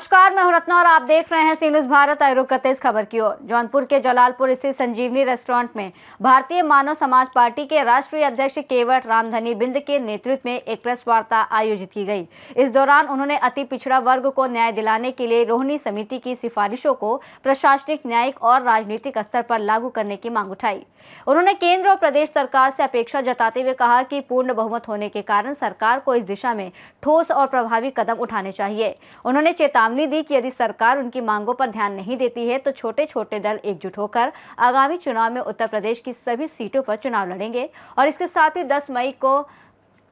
नमस्कार, मैं हूं रत्ना और आप देख रहे हैं सी न्यूज़ भारत। रुक करते इस खबर की ओर। जौनपुर के जलालपुर स्थित संजीवनी रेस्टोरेंट में भारतीय मानव समाज पार्टी के राष्ट्रीय अध्यक्ष केवट रामधनी बिंद के नेतृत्व में एक प्रेस वार्ता आयोजित की गई। इस दौरान उन्होंने अति पिछड़ा वर्ग को न्याय दिलाने के लिए रोहिणी समिति की सिफारिशों को प्रशासनिक, न्यायिक और राजनीतिक स्तर पर लागू करने की मांग उठाई। उन्होंने केंद्र और प्रदेश सरकार से अपेक्षा जताते हुए कहा कि पूर्ण बहुमत होने के कारण सरकार को इस दिशा में ठोस और प्रभावी कदम उठाने चाहिए। उन्होंने चेतावनी दी कि यदि सरकार उनकी मांगों पर ध्यान नहीं देती है तो छोटे छोटे दल एकजुट होकर आगामी चुनाव में उत्तर प्रदेश की सभी सीटों पर चुनाव लड़ेंगे। और इसके साथ ही 10 मई को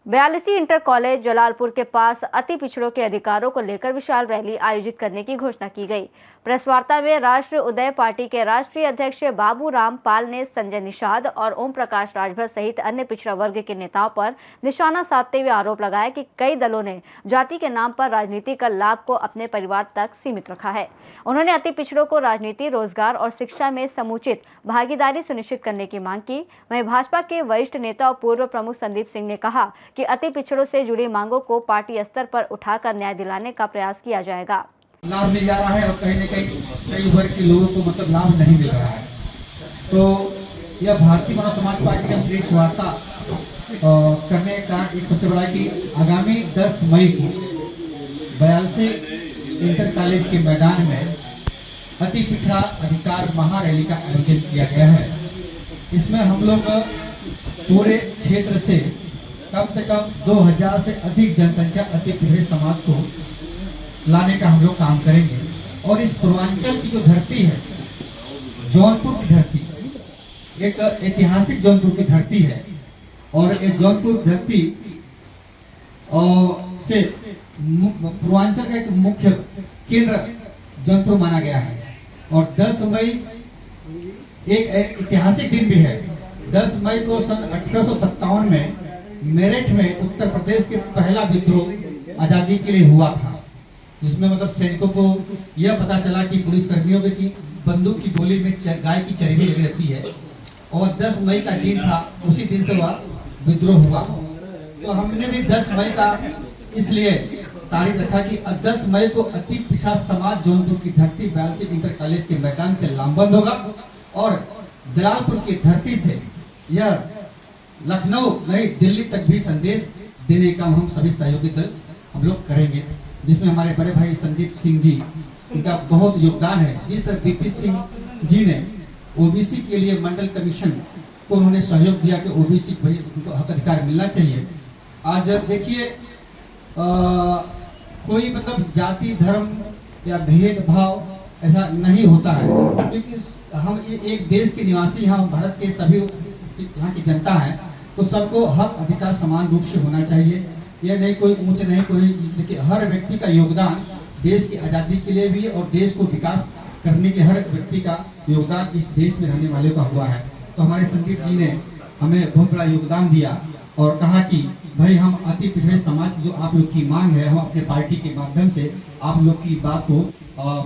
42 इंटर कॉलेज जलालपुर के पास अति पिछड़ों के अधिकारों को लेकर विशाल रैली आयोजित करने की घोषणा की गई। प्रेस वार्ता में राष्ट्रीय उदय पार्टी के राष्ट्रीय अध्यक्ष बाबू राम पाल ने संजय निषाद और ओम प्रकाश राजभर सहित अन्य पिछड़ा वर्ग के नेताओं पर निशाना साधते हुए आरोप लगाया कि कई दलों ने जाति के नाम पर राजनीति का लाभ को अपने परिवार तक सीमित रखा है। उन्होंने अति पिछड़ों को राजनीति, रोजगार और शिक्षा में समुचित भागीदारी सुनिश्चित करने की मांग की। वहीं भाजपा के वरिष्ठ नेता और पूर्व प्रमुख संदीप सिंह ने कहा कि अति पिछड़ों से जुड़ी मांगों को पार्टी स्तर पर उठाकर न्याय दिलाने का प्रयास किया जाएगा। लाभ मिल जा रहा है और कहीं न कहीं कई वर्ग के लोगों को लाभ नहीं मिल रहा है। तो यह भारतीय मानव समाज पार्टी का प्रेस वार्ता करने का एक सबसे बड़ा कि आगामी 10 मई को 42 इंटर कॉलेज के मैदान में अति पिछड़ा अधिकार महारैली का आयोजन किया गया है। इसमें हम लोग पूरे क्षेत्र से कम 2000 से अधिक जनसंख्या अति पिछड़े समाज को लाने का हम लोग काम करेंगे। और इस पूर्वांचल की जो धरती है, जौनपुर की धरती, एक ऐतिहासिक जौनपुर की धरती है और ये जौनपुर धरती से पूर्वांचल का एक मुख्य केंद्र जौनपुर माना गया है। और 10 मई एक ऐतिहासिक दिन भी है। 10 मई को सन 1857 में मेरठ में उत्तर प्रदेश के पहला विद्रोह आजादी के लिए हुआ था, जिसमें सैनिकों को यह पता चला कि पुलिस कर्मियों की बंदूक की गोली में गाय की चर्बी लगी रहती है। और 10 मई का दिन था, उसी दिन से वह विद्रोह हुआ। तो हमने भी 10 मई का इसलिए तारीख रखा कि 10 मई को अति पिछड़ा समाज जौनपुर की धरती 42 इंटर कॉलेज के मैदान से लामबंद होगा और जलालपुर की धरती से यह लखनऊ, नई दिल्ली तक भी संदेश देने का हम सभी सहयोगी दल हम लोग करेंगे, जिसमें हमारे बड़े भाई संदीप सिंह जी, इनका बहुत योगदान है। जिस तरह बीपी सिंह जी ने ओबीसी के लिए मंडल कमीशन को उन्होंने सहयोग दिया कि ओबीसी को उनको हक अधिकार मिलना चाहिए। आज देखिए कोई जाति, धर्म या भेदभाव ऐसा नहीं होता है, क्योंकि हम एक देश के निवासी, हम भारत के सभी यहाँ की जनता है, तो सबको हक अधिकार समान रूप से होना चाहिए। यह नहीं कोई ऊंच, नहीं कोई, देखिए हर व्यक्ति का योगदान देश की आज़ादी के लिए भी और देश को विकास करने के हर व्यक्ति का योगदान इस देश में रहने वाले का हुआ है। तो हमारे संदीप जी ने हमें बहुत बड़ा योगदान दिया और कहा कि भाई हम अति पिछड़े समाज जो आप लोग की मांग है, हम अपने पार्टी के माध्यम से आप लोग की बात को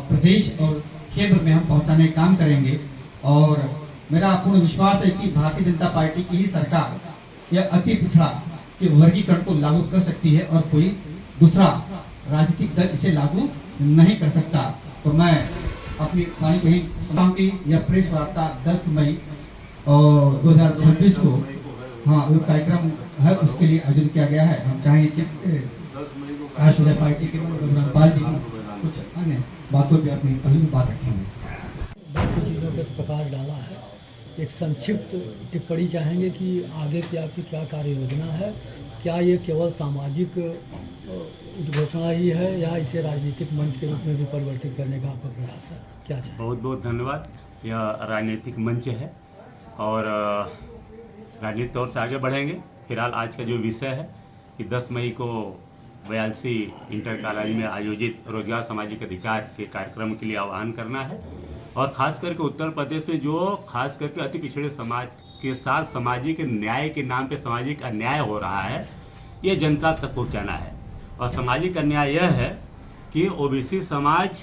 प्रदेश और केंद्र में हम पहुँचाने का काम करेंगे। और मेरा पूर्ण विश्वास है कि भारतीय जनता पार्टी की ही सरकार यह अति पिछड़ा के वर्गीकरण को लागू कर सकती है और कोई दूसरा राजनीतिक दल इसे लागू नहीं कर सकता। तो मैं अपनी वाणी को ही बताऊं कि यह प्रेस वार्ता 10 मई और 2026 को वो कार्यक्रम है, उसके लिए आयोजन किया गया है। हम चाहेंगे कि राष्ट्रीय पार्टी के रामपाल जी कुछ अन्य बातों पर अपनी पहली बात रखेंगे। बाकी चीज़ों पर प्रकाश डाला है। एक संक्षिप्त टिप्पणी चाहेंगे कि आगे की आपकी क्या कार्य योजना है, क्या ये केवल सामाजिक उद्घोषणा ही है या इसे राजनीतिक मंच के रूप में भी परिवर्तित करने का आपका प्रयास है, क्या चाहें? बहुत बहुत धन्यवाद। यह राजनीतिक मंच है और राजनीतिक तौर से आगे बढ़ेंगे। फिलहाल आज का जो विषय है कि 10 मई को 42 इंटर कॉलेज में आयोजित रोजगार सामाजिक अधिकार के कार्यक्रम के लिए आह्वान करना है। और खास करके उत्तर प्रदेश में जो खास करके अति पिछड़े समाज के साथ सामाजिक न्याय के नाम पे सामाजिक अन्याय हो रहा है, ये जनता तक पहुंचाना है। और सामाजिक अन्याय यह है कि ओबीसी समाज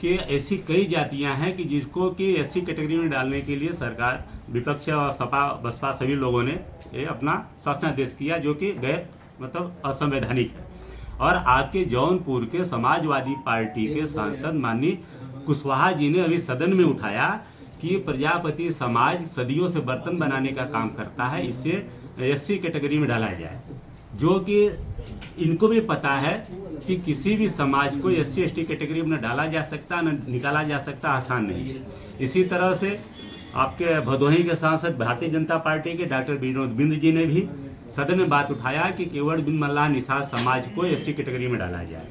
के ऐसी कई जातियां हैं कि जिसको कि एससी कैटेगरी में डालने के लिए सरकार, विपक्ष और सपा बसपा सभी लोगों ने ये अपना शासनादेश किया, जो कि गैर असंवैधानिक है। और आपके जौनपुर के समाजवादी पार्टी के सांसद माननीय कुशवाहा जी ने अभी सदन में उठाया कि प्रजापति समाज सदियों से बर्तन बनाने का काम करता है, इसे एससी कैटेगरी में डाला जाए, जो कि इनको भी पता है कि किसी भी समाज को एससी एसटी कैटेगरी में न डाला जा सकता न निकाला जा सकता, आसान नहीं है। इसी तरह से आपके भदोही के सांसद भारतीय जनता पार्टी के डॉक्टर विनोद बिंद जी ने भी सदन में बात उठाया कि केवट बिन मल्लाह निषाद समाज को एससी कैटेगरी में डाला जाए।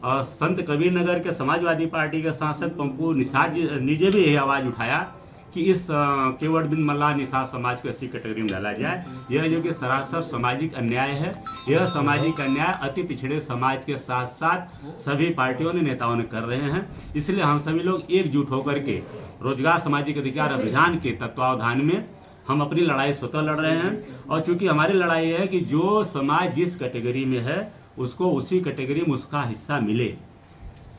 और संत कबीर नगर के समाजवादी पार्टी के सांसद पंपू निषाद ने भी यही आवाज़ उठाया कि इस केवट बिन मल्लाह निषाद समाज को एससी कैटेगरी में डाला जाए। यह जो कि सरासर सामाजिक अन्याय है। यह सामाजिक अन्याय अति पिछड़े समाज के साथ साथ सभी पार्टियों ने नेताओं ने कर रहे हैं। इसलिए हम सभी लोग एकजुट होकर के रोजगार सामाजिक अधिकार अभियान के तत्वावधान में हम अपनी लड़ाई स्वतः लड़ रहे हैं। और चूंकि हमारी लड़ाई है कि जो समाज जिस कैटेगरी में है उसको उसी कैटेगरी में उसका हिस्सा मिले,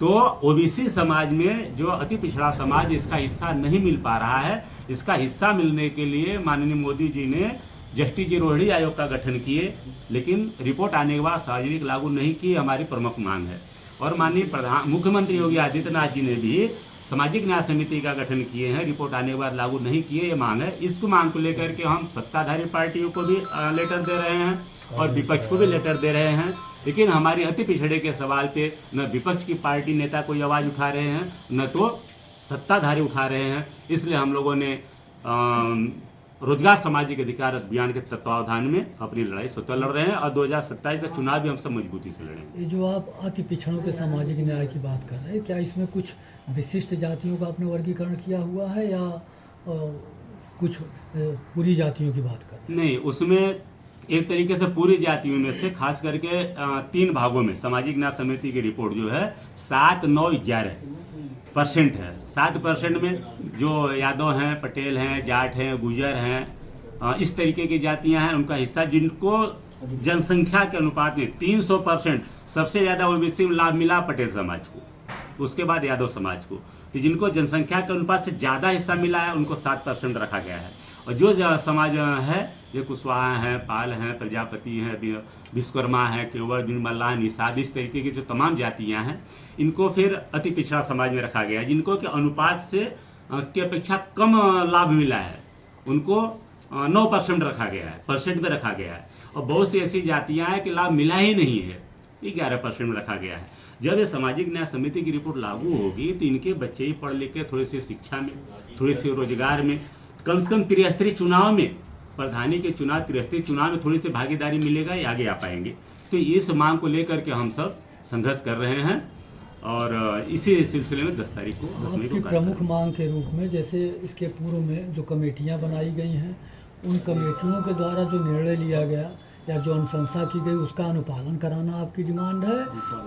तो ओबीसी समाज में जो अति पिछड़ा समाज इसका हिस्सा नहीं मिल पा रहा है, इसका हिस्सा मिलने के लिए माननीय मोदी जी ने जस्टिस जी रोहिणी आयोग का गठन किए, लेकिन रिपोर्ट आने के बाद सार्वजनिक लागू नहीं की, हमारी प्रमुख मांग है। और माननीय मुख्यमंत्री योगी आदित्यनाथ जी ने भी सामाजिक न्याय समिति का गठन किए हैं, रिपोर्ट आने के बाद लागू नहीं किए, ये मांग है। इस मांग को लेकर के हम सत्ताधारी पार्टियों को भी लेटर दे रहे हैं और विपक्ष को भी लेटर दे रहे हैं, लेकिन हमारी अति पिछड़े के सवाल पे न विपक्ष की पार्टी नेता कोई आवाज़ उठा रहे हैं न तो सत्ताधारी उठा रहे हैं। इसलिए हम लोगों ने रोजगार सामाजिक अधिकार अभियान के तत्वावधान में अपनी लड़ाई स्वतः लड़ रहे हैं और 2027 का चुनाव भी हम सब मजबूती से लड़ेंगे। ये जो आप अति पिछड़ों के सामाजिक न्याय की बात कर रहे हैं, क्या इसमें कुछ विशिष्ट जातियों का आपने वर्गीकरण किया हुआ है या कुछ पूरी जातियों की बात कर रहे हैं? नहीं, उसमें एक तरीके से पूरी जातियों में से खास करके 3 भागों में सामाजिक न्याय समिति की रिपोर्ट जो है 7, 9, 11% है। 7% में जो यादव हैं, पटेल हैं, जाट हैं, गुजर हैं, इस तरीके की जातियां हैं, उनका हिस्सा, जिनको जनसंख्या के अनुपात में 300% सबसे ज़्यादा ओबीसी में लाभ मिला पटेल समाज को, उसके बाद यादव समाज को। तो जिनको जनसंख्या के अनुपात से ज़्यादा हिस्सा मिला है उनको 7% रखा गया है। और जो समाज है, ये कुशवाहा हैं, पाल हैं, प्रजापति हैं, विश्वकर्मा हैं, केवट बिन मल्लाह निषाद, इस तरीके की जो तमाम जातियां हैं, इनको फिर अति पिछड़ा समाज में रखा गया है। जिनको के अनुपात से की अपेक्षा कम लाभ मिला है उनको 9% रखा गया है, परसेंट में रखा गया है। और बहुत सी ऐसी जातियां हैं कि लाभ मिला ही नहीं है, 11% में रखा गया है। जब ये सामाजिक न्याय समिति की रिपोर्ट लागू होगी तो इनके बच्चे ही पढ़ लिख के थोड़ी सी शिक्षा में, थोड़ी सी रोजगार में, कम से कम त्रिस्तरीय चुनाव में, प्रधानी के चुनाव, त्रिस्तरीय चुनाव में थोड़ी सी भागीदारी मिलेगा, ये आगे आ पाएंगे। तो इस मांग को लेकर के हम सब संघर्ष कर रहे हैं और इसी सिलसिले में 10 तारीख को 10 मई को प्रमुख मांग के रूप में, जैसे इसके पूर्व में जो कमेटियां बनाई गई हैं, उन कमेटियों के द्वारा जो निर्णय लिया गया या जो अनुशंसा की गई उसका अनुपालन कराना आपकी डिमांड है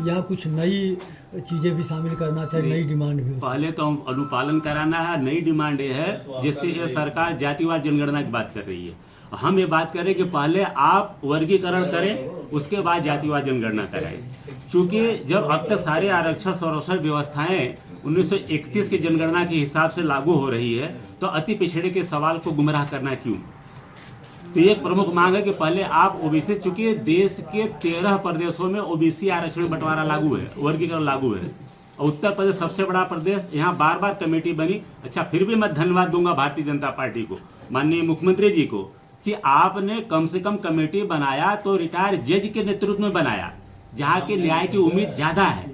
या कुछ नई चीज़ें भी शामिल करना चाहिए, नई डिमांड भी? पहले तो अनुपालन कराना है। नई डिमांड ये है, जैसे ये सरकार जातिवार जनगणना की बात कर रही है, हम ये बात करें कि पहले आप वर्गीकरण करें, उसके बाद जातिवार जनगणना कराएं। चूँकि जब अब तक सारे आरक्षण संरक्षण व्यवस्थाएं 1931 की जनगणना के हिसाब से लागू हो रही है, तो अति पिछड़े के सवाल को गुमराह करना क्यों? तो एक प्रमुख मांग है कि पहले आप ओबीसी, चूंकि देश के 13 प्रदेशों में ओबीसी आरक्षण बंटवारा लागू है, वर्गीकरण लागू है, और उत्तर प्रदेश सबसे बड़ा प्रदेश, यहाँ बार बार कमेटी बनी। अच्छा, फिर भी मैं धन्यवाद दूंगा भारतीय जनता पार्टी को, माननीय मुख्यमंत्री जी को, कि आपने कम से कम कमेटी बनाया तो रिटायर्ड जज के नेतृत्व में बनाया, जहाँ के न्याय की उम्मीद ज्यादा है।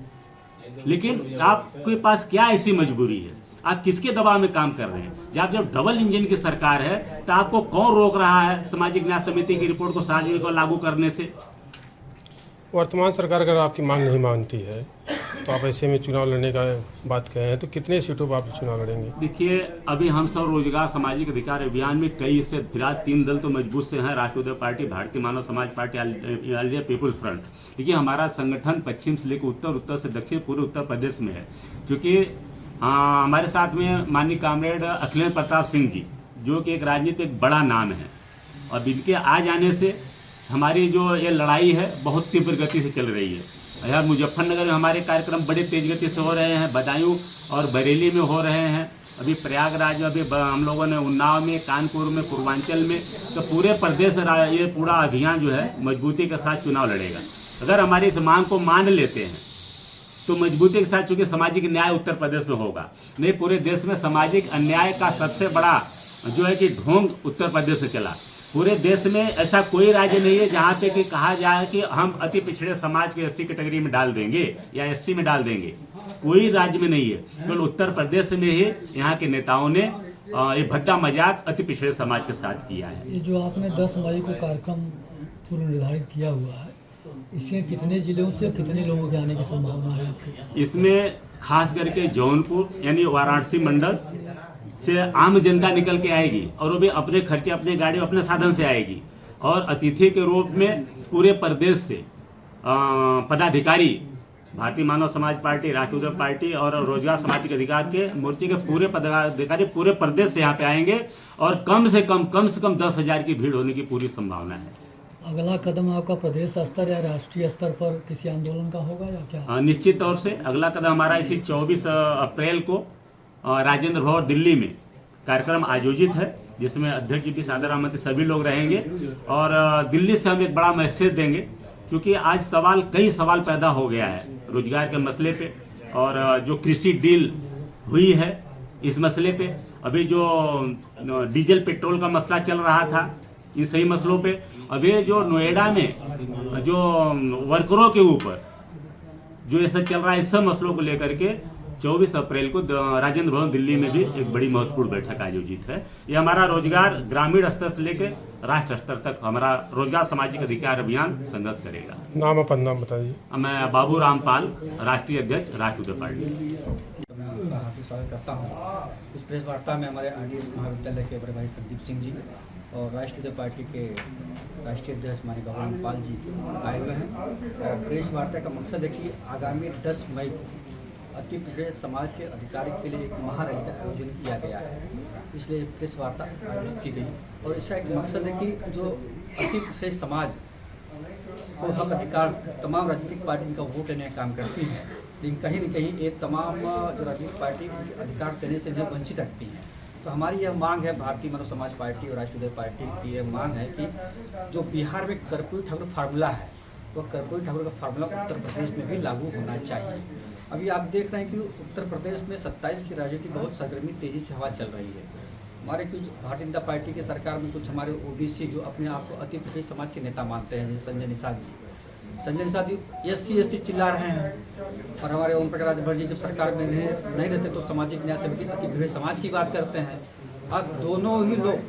लेकिन आपके पास क्या ऐसी मजबूरी है, आप किसके दबाव में काम कर रहे हैं? जब डबल इंजन की सरकार है तो आपको कौन रोक रहा है सामाजिक न्याय समिति की रिपोर्ट को सार्वजनिक को लागू करने से? वर्तमान सरकार अगर आपकी मांग नहीं मानती है तो आप ऐसे में चुनाव लड़ने का बात कहे हैं, तो कितने सीटों पर आप चुनाव लड़ेंगे? देखिए, अभी हम सब रोजगार सामाजिक अधिकार अभियान में कई से फिलहाल 3 दल तो मजबूत से हैं, राष्ट्रीय party, Bharatiya Manav Samaj party, all India people's front. देखिए, हमारा संगठन पश्चिम से लेकर उत्तर, उत्तर से दक्षिण, पूरे उत्तर प्रदेश में है। क्योंकि हमारे साथ में माननीय कॉमरेड अखिलेश प्रताप सिंह जी, जो कि एक राजनीतिक बड़ा नाम है, और इनके आ जाने से हमारी जो ये लड़ाई है बहुत तीव्र गति से चल रही है। यहाँ मुजफ्फरनगर में हमारे कार्यक्रम बड़े तेज गति से हो रहे हैं, बदायूं और बरेली में हो रहे हैं, अभी प्रयागराज में, अभी हम लोगों ने उन्नाव में, कानपुर में, पूर्वांचल में, तो पूरे प्रदेश ये पूरा अभियान जो है मजबूती के साथ चुनाव लड़ेगा। अगर हमारी इस मांग को मान लेते हैं तो मजबूती के साथ, चूंकि सामाजिक न्याय उत्तर प्रदेश में होगा, नहीं पूरे देश में सामाजिक अन्याय का सबसे बड़ा जो है कि ढोंग उत्तर प्रदेश से चला। पूरे देश में ऐसा कोई राज्य नहीं है जहाँ पे कि कहा जाए कि हम अति पिछड़े समाज के SC कैटेगरी में डाल देंगे या SC में डाल देंगे, कोई राज्य में नहीं है। केवल उत्तर प्रदेश में ही यहाँ के नेताओं ने ये भद्दा मजाक अति पिछड़े समाज के साथ किया है। ये जो आपने 10 मई को कार्यक्रम पूर्व निर्धारित किया हुआ है, इसमें कितने जिलों से कितने लोगों के आने की संभावना है आपकी? इसमें खास करके जौनपुर यानी वाराणसी मंडल से आम जनता निकल के आएगी और वो भी अपने खर्चे, अपने गाड़ी, अपने साधन से आएगी। और अतिथि के रूप में पूरे प्रदेश से पदाधिकारी, भारतीय मानव समाज पार्टी, राष्ट्रीय पार्टी और रोजगार सामाजिक अधिकार के मोर्चे के पूरे पदाधिकारी पूरे प्रदेश से यहाँ पे आएंगे और कम से कम 10,000 की भीड़ होने की पूरी संभावना है। अगला कदम आपका प्रदेश स्तर या राष्ट्रीय स्तर पर किसी आंदोलन का होगा या क्या? निश्चित तौर से अगला कदम हमारा इसी 24 अप्रैल को राजेंद्र भवन दिल्ली में कार्यक्रम आयोजित है, जिसमें अध्यक्ष जी भी सादर आमंत्रित सभी लोग रहेंगे। और दिल्ली से हम एक बड़ा मैसेज देंगे, क्योंकि आज कई सवाल पैदा हो गया है रोजगार के मसले पे, और जो कृषि डील हुई है इस मसले पे, अभी जो डीजल पेट्रोल का मसला चल रहा था, इन सही मसलों पे, अभी जो नोएडा में जो वर्करों के ऊपर जो ऐसा चल रहा है, इस सब मसलों को लेकर के 24 अप्रैल को राजेंद्र भवन दिल्ली में भी एक बड़ी महत्वपूर्ण बैठक आयोजित है। ये हमारा रोजगार ग्रामीण स्तर से लेकर राष्ट्र स्तर तक हमारा रोजगार सामाजिक अधिकार अभियान संघर्ष करेगा। नाम अपन नाम बताइए। मैं बाबू रामपाल, राष्ट्रीय अध्यक्ष राष्ट्रीय पार्टी। मैं आपका हार्दिक स्वागत करता हूँ। इस प्रेस वार्ता में हमारे RDS महाविद्यालय के बड़े भाई संदीप सिंह जी और राष्ट्रीय पार्टी के राष्ट्रीय अध्यक्ष माननीय बाबू रामपाल जी आए हुए हैं। और प्रेस वार्ता का मकसद है कि आगामी 10 मई को अति पिछड़े समाज के अधिकार के लिए एक महारैली का आयोजन किया गया है, इसलिए प्रेस वार्ता आयोजित की गई। और इसका एक मकसद है कि जो अति पिछड़े समाज को हक अधिकार तमाम राजनीतिक पार्टी का वोट लेने का काम करती हैं, लेकिन कहीं न कहीं ये तमाम जो राजनीतिक पार्टी अधिकार देने से इन्हें वंचित रखती हैं। तो हमारी यह मांग है, भारतीय मानव समाज पार्टी और राष्ट्रीय पार्टी की यह मांग है कि जो बिहार में कर्पूरी ठाकुर फार्मूला है, वह कर्पूरी ठाकुर का फार्मूला उत्तर प्रदेश में भी लागू होना चाहिए। अभी आप देख रहे हैं कि उत्तर प्रदेश में 27 की राजनीति बहुत सरगर्मी तेजी से हवा चल रही है। हमारे कुछ भारतीय जनता पार्टी की सरकार में कुछ हमारे OBC जो अपने आप को अति पिछड़े समाज के नेता मानते हैं, जैसे संजय निषाद जी SC चिल्ला रहे हैं। और हमारे ओम प्रकाश भट्ट जी जब सरकार में नहीं रहते तो सामाजिक न्याय समिति अति पिछड़े समाज की बात करते हैं। अब दोनों ही लोग,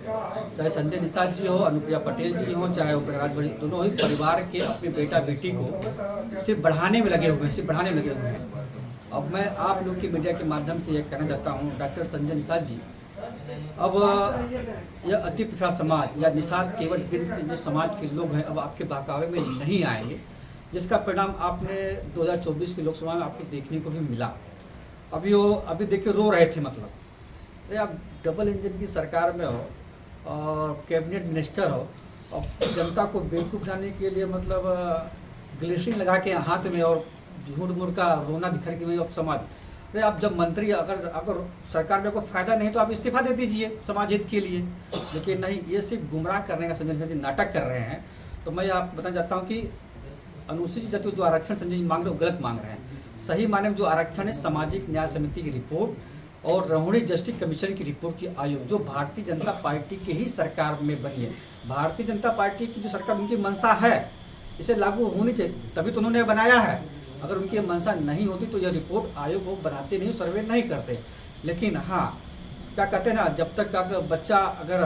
चाहे संजय निषाद जी हो, अनुप्रिया पटेल जी हो, चाहे ओम प्रकाश भट्ट जी, दोनों ही परिवार के अपने बेटा बेटी को सिर्फ बढ़ाने में लगे हुए हैं, अब मैं आप लोग की मीडिया के माध्यम से ये कहना चाहता हूँ, डॉक्टर संजय निषाद जी, अब यह अति पिछड़ा समाज या निषाद केवल जो समाज के लोग हैं अब आपके बहकावे में नहीं आएंगे, जिसका परिणाम आपने 2024 की लोकसभा में आपको देखने को भी मिला। अभी देखिए रो रहे थे, मतलब अरे आप डबल इंजन की सरकार में हो और कैबिनेट मिनिस्टर हो और जनता को बेवकूफ़ बनाने के लिए मतलब ग्लिसरीन लगा के हाथ में और झूठ मूठ का रोना बिखर के में समाज, अरे आप जब मंत्री अगर सरकार में कोई फायदा नहीं तो आप इस्तीफा दे दीजिए समाज हित के लिए, लेकिन नहीं, ये सिर्फ गुमराह करने का संजय जी नाटक कर रहे हैं। तो मैं आप बताना चाहता हूँ कि अनुसूचित जाति जो आरक्षण संजय जी मांग रहे हो गलत मांग रहे हैं। सही माने में जो आरक्षण है सामाजिक न्याय समिति की रिपोर्ट और रहुणी जस्टिस कमीशन की रिपोर्ट की आयोग जो भारतीय जनता पार्टी की ही सरकार में बनी है। भारतीय जनता पार्टी की जो सरकार उनकी मंशा है इसे लागू होनी चाहिए, तभी तो उन्होंने बनाया है। अगर उनकी मंशा नहीं होती तो यह रिपोर्ट आयोग वो बनाते नहीं, सर्वे नहीं करते। लेकिन हाँ, क्या कहते हैं ना, जब तक बच्चा अगर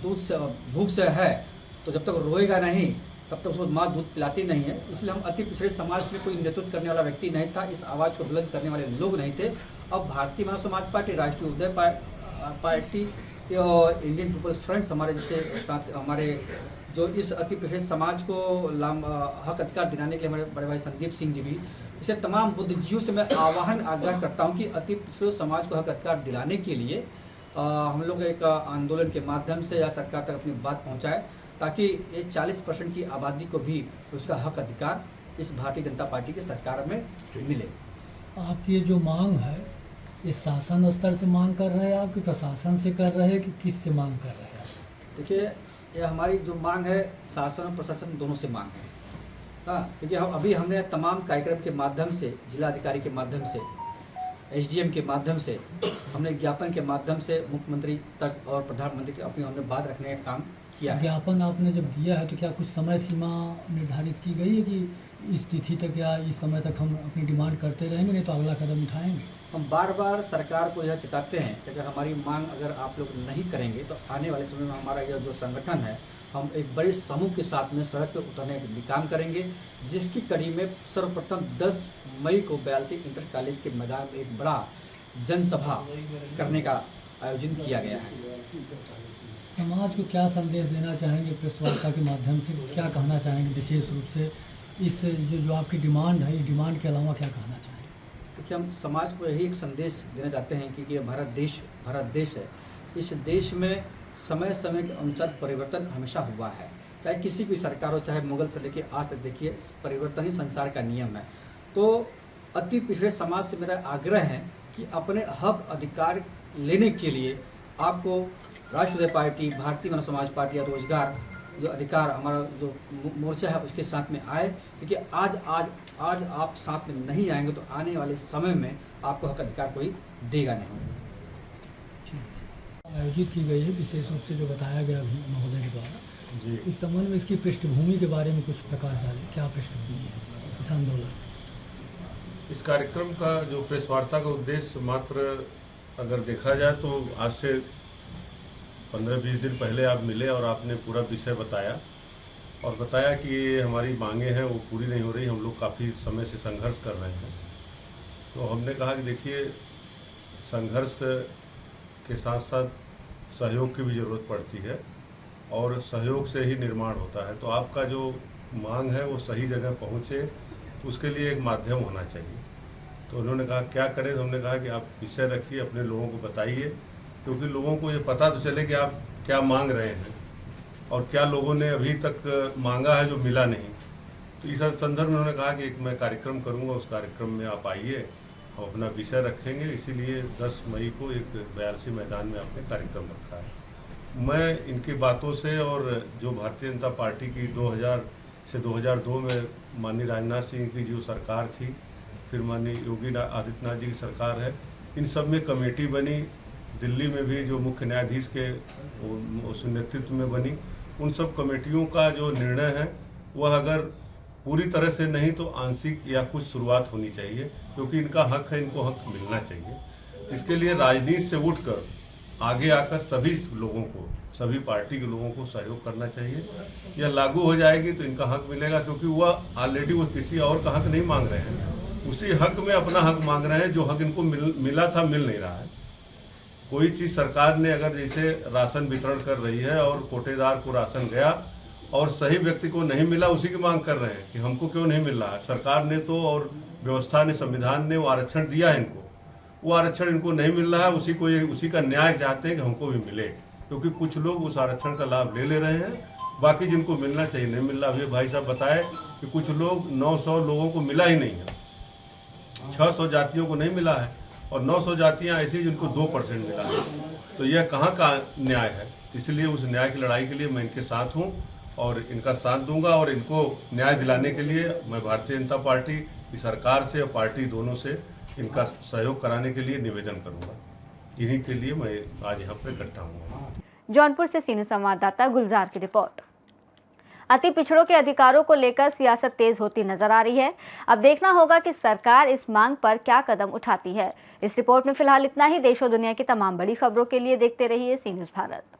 दूध से भूख से है तो जब तक रोएगा नहीं तब तक उसको माँ दूध पिलाती नहीं है। इसलिए हम अति पिछड़े समाज में कोई नेतृत्व करने वाला व्यक्ति नहीं था, इस आवाज़ को बुलंद करने वाले लोग नहीं थे। अब भारतीय मानव समाज पार्टी, राष्ट्रीय उदय पार्टी और इंडियन पीपल्स फ्रंट हमारे जैसे साथ हमारे जो इस अति पिछड़े समाज को हक अधिकार दिलाने के लिए हमारे बड़े भाई संदीप सिंह जी भी, इसे तमाम बुद्धिजीवियों से मैं आग्रह करता हूं कि अति पिछड़े समाज को हक अधिकार दिलाने के लिए हम लोग एक आंदोलन के माध्यम से या सरकार तक अपनी बात पहुंचाए, ताकि ये 40% की आबादी को भी उसका हक अधिकार इस भारतीय जनता पार्टी की सरकार में मिले। आपकी ये जो मांग है ये शासन स्तर से मांग कर रहे हैं, आपके प्रशासन से कर रहे हैं कि किस से मांग कर रहे हैं? देखिए, ये हमारी जो मांग है शासन और प्रशासन दोनों से मांग है। हाँ, क्योंकि हम अभी हमने तमाम कार्यक्रम के माध्यम से, जिलाधिकारी के माध्यम से, एसडीएम के माध्यम से, हमने ज्ञापन के माध्यम से मुख्यमंत्री तक और प्रधानमंत्री तक अपनी हमने बात रखने का काम किया है। ज्ञापन आपने जब दिया है तो क्या कुछ समय सीमा निर्धारित की गई है कि इस तिथि तक या इस समय तक हम अपनी डिमांड करते रहेंगे, नहीं तो अगला कदम उठाएंगे? हम बार बार सरकार को यह चेताते हैं कि अगर हमारी मांग अगर आप लोग नहीं करेंगे तो आने वाले समय में हमारा यह जो संगठन है, हम एक बड़े समूह के साथ में सड़क पर उतरने का भी काम करेंगे, जिसकी कड़ी में सर्वप्रथम 10 मई को बयालसी इंटर कॉलेज के मैदान में एक बड़ा जनसभा करने का आयोजन किया गया है। समाज को क्या संदेश देना चाहेंगे प्रेस वार्ता के माध्यम से, क्या कहना चाहेंगे विशेष रूप से इस जो आपकी डिमांड है, इस डिमांड के अलावा क्या कहना चाहेंगे? देखिए, हम समाज को यही एक संदेश देना चाहते हैं कि ये भारत देश है। इस देश में समय समय के अनुसार परिवर्तन हमेशा हुआ है, चाहे किसी भी सरकार हो, चाहे मुगल से लेकर आज तक। देखिए, परिवर्तन ही संसार का नियम है। तो अति पिछड़े समाज से मेरा आग्रह है कि अपने हक अधिकार लेने के लिए आपको राष्ट्रीय पार्टी, भारतीय मानव समाज पार्टी या रोजगार जो अधिकार हमारा जो मोर्चा है उसके साथ में आए, क्योंकि आज आप साथ में नहीं आएंगे तो आने वाले समय में आपको हक अधिकार कोई देगा नहीं। आयोजित की गई है विशेष रूप से जो बताया गया अभी महोदय के द्वारा जी। इस संबंध में इसकी पृष्ठभूमि के बारे में कुछ प्रकाश डालें, क्या पृष्ठभूमि है इस आंदोलन? इस कार्यक्रम का जो प्रेस वार्ता का उद्देश्य मात्र अगर देखा जाए तो आज से 15-20 दिन पहले आप मिले और आपने पूरा विषय बताया और बताया कि ये हमारी मांगे हैं वो पूरी नहीं हो रही, हम लोग काफ़ी समय से संघर्ष कर रहे हैं। तो हमने कहा कि देखिए, संघर्ष के साथ साथ सहयोग की भी ज़रूरत पड़ती है और सहयोग से ही निर्माण होता है। तो आपका जो मांग है वो सही जगह पहुँचे, तो उसके लिए एक माध्यम होना चाहिए। तो उन्होंने कहा क्या करें, तो हमने कहा कि आप विषय रखिए, अपने लोगों को बताइए, क्योंकि लोगों को ये पता तो चले कि आप क्या मांग रहे हैं और क्या लोगों ने अभी तक मांगा है जो मिला नहीं। तो इस संदर्भ में उन्होंने कहा कि एक मैं कार्यक्रम करूंगा, उस कार्यक्रम में आप आइए, हम अपना विषय रखेंगे। इसीलिए 10 मई को एक बयालसी मैदान में आपने कार्यक्रम रखा है। मैं इनकी बातों से और जो भारतीय जनता पार्टी की 2000 से 2002 में माननीय राजनाथ सिंह की जो सरकार थी, फिर माननीय योगी आदित्यनाथ जी की सरकार है, इन सब में कमेटी बनी, दिल्ली में भी जो मुख्य न्यायाधीश के उस नेतृत्व में बनी, उन सब कमेटियों का जो निर्णय है वह अगर पूरी तरह से नहीं तो आंशिक या कुछ शुरुआत होनी चाहिए, क्योंकि इनका हक है, इनको हक मिलना चाहिए। इसके लिए राजनीति से उठकर आगे आकर सभी लोगों को, सभी पार्टी के लोगों को सहयोग करना चाहिए। यह लागू हो जाएगी तो इनका हक मिलेगा, क्योंकि वह ऑलरेडी वो किसी और का हक नहीं मांग रहे हैं, उसी हक में अपना हक मांग रहे हैं जो हक इनको मिला था, मिल नहीं रहा है। कोई चीज़ सरकार ने अगर जैसे राशन वितरण कर रही है और कोटेदार को राशन गया और सही व्यक्ति को नहीं मिला, उसी की मांग कर रहे हैं कि हमको क्यों नहीं मिल रहा है। सरकार ने तो और व्यवस्था ने, संविधान ने वो आरक्षण दिया है इनको, वो आरक्षण इनको नहीं मिल रहा है, उसी का न्याय चाहते हैं कि हमको भी मिले, क्योंकि कुछ लोग उस आरक्षण का लाभ ले रहे हैं, बाकी जिनको मिलना चाहिए नहीं मिल रहा। अभी भाई साहब बताए कि कुछ लोग 900 लोगों को मिला ही नहीं है, 600 जातियों को नहीं मिला है और 900 जातियां ऐसी जिनको 2% मिला है। तो यह कहाँ का न्याय है? इसलिए उस न्याय की लड़ाई के लिए मैं इनके साथ हूँ और इनका साथ दूंगा और इनको न्याय दिलाने के लिए मैं भारतीय जनता पार्टी की सरकार से और पार्टी दोनों से इनका सहयोग कराने के लिए निवेदन करूंगा। इन्हीं के लिए मैं आज यहाँ पर इकट्ठा हूँ। जौनपुर से सीनू संवाददाता गुलजार की रिपोर्ट। अति पिछड़ों के अधिकारों को लेकर सियासत तेज होती नजर आ रही है। अब देखना होगा कि सरकार इस मांग पर क्या कदम उठाती है। इस रिपोर्ट में फिलहाल इतना ही। देश और दुनिया की तमाम बड़ी खबरों के लिए देखते रहिए सी न्यूज़ भारत।